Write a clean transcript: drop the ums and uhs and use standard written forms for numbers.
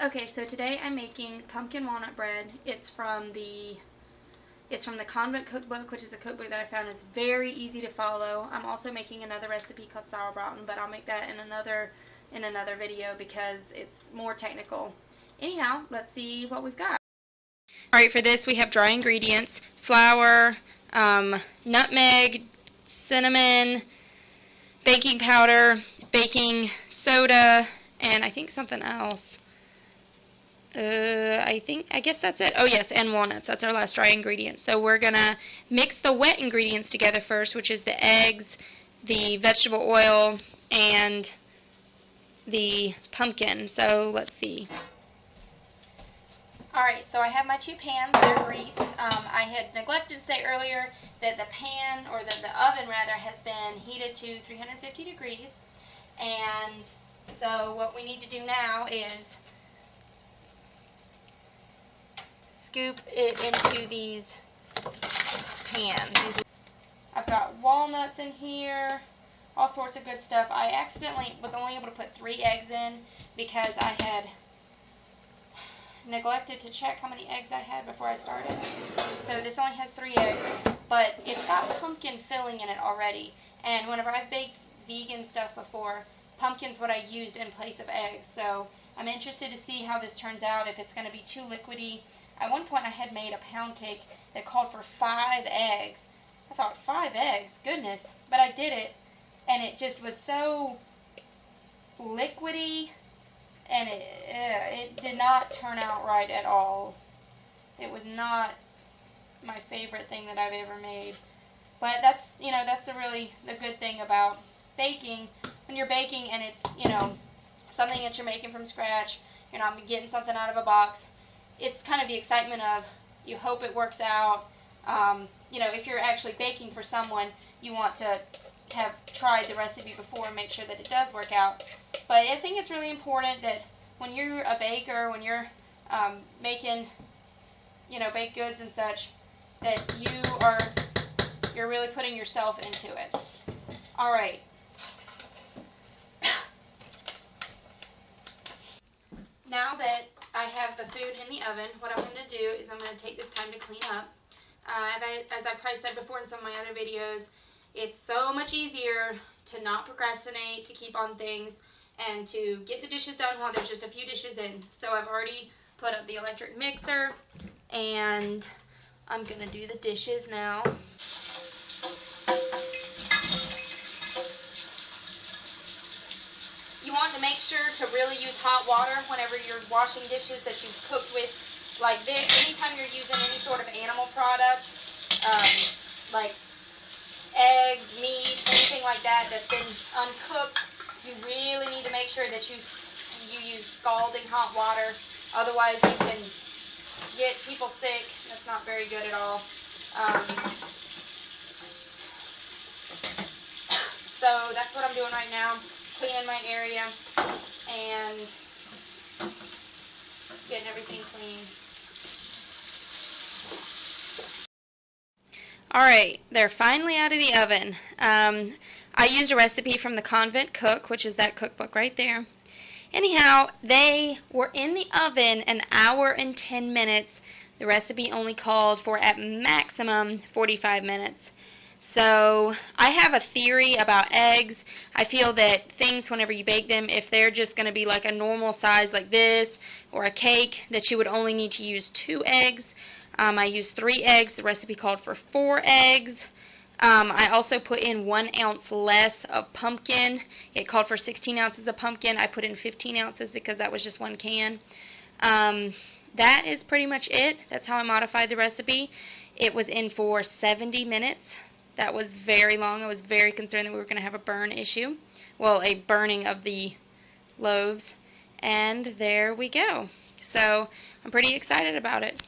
Okay, so today I'm making pumpkin walnut bread. It's from the Convent Cookbook, which is a cookbook that I found is very easy to follow. I'm also making another recipe called sauerbraten, but I'll make that in another video because it's more technical. Anyhow, let's see what we've got. Alright, for this we have dry ingredients: flour, nutmeg, cinnamon, baking powder, baking soda, and I think something else. I guess that's it. Oh yes, and walnuts. That's our last dry ingredient. So we're gonna mix the wet ingredients together first, which is the eggs, the vegetable oil, and the pumpkin. So let's see. Alright, so I have my two pans. They're greased. I had neglected to say earlier that the pan, or the oven rather, has been heated to 350 degrees. And so what we need to do now is scoop it into these pans. I've got walnuts in here, all sorts of good stuff. I accidentally was only able to put 3 eggs in because I had neglected to check how many eggs I had before I started. So this only has 3 eggs, but it's got pumpkin filling in it already. And whenever I've baked vegan stuff before, pumpkin's what I used in place of eggs. So I'm interested to see how this turns out, if it's going to be too liquidy. At one point I had made a pound cake that called for 5 eggs. I thought, 5 eggs? Goodness. But I did it, and it just was so liquidy, and it did not turn out right at all. It was not my favorite thing that I've ever made. But that's the good thing about baking. When you're baking and it's, something that you're making from scratch, you're not getting something out of a box, it's kind of the excitement of, you hope it works out. If you're actually baking for someone, you want to have tried the recipe before and make sure that it does work out. But I think it's really important that when you're a baker, when you're making, baked goods and such, that you're really putting yourself into it. All right. Now that I have the food in the oven, what I'm going to do is I'm going to take this time to clean up. As I probably said before in some of my other videos, it's so much easier to not procrastinate, to keep on things, and to get the dishes done while there's just a few dishes in. So I've already put up the electric mixer, and I'm going to do the dishes now. You want to make sure to really use hot water whenever you're washing dishes that you've cooked with like this. Anytime you're using any sort of animal product, like eggs, meat, anything like that that's been uncooked, you really need to make sure that you use scalding hot water. Otherwise you can get people sick. That's not very good at all. So that's what I'm doing right now. Cleaning my area and getting everything clean. Alright, they're finally out of the oven. I used a recipe from the Convent Cook, which is that cookbook right there. Anyhow, they were in the oven an hour and 10 minutes. The recipe only called for at maximum 45 minutes. So I have a theory about eggs. I feel that things, whenever you bake them, if they're just going to be like a normal size like this or a cake, that you would only need to use 2 eggs. I used 3 eggs. The recipe called for 4 eggs. I also put in 1 ounce less of pumpkin. It called for 16 ounces of pumpkin. I put in 15 ounces because that was just 1 can. That is pretty much it. That's how I modified the recipe. It was in for 70 minutes. That was very long. I was very concerned that we were going to have a burn issue. Well, a burning of the loaves. And there we go. So I'm pretty excited about it.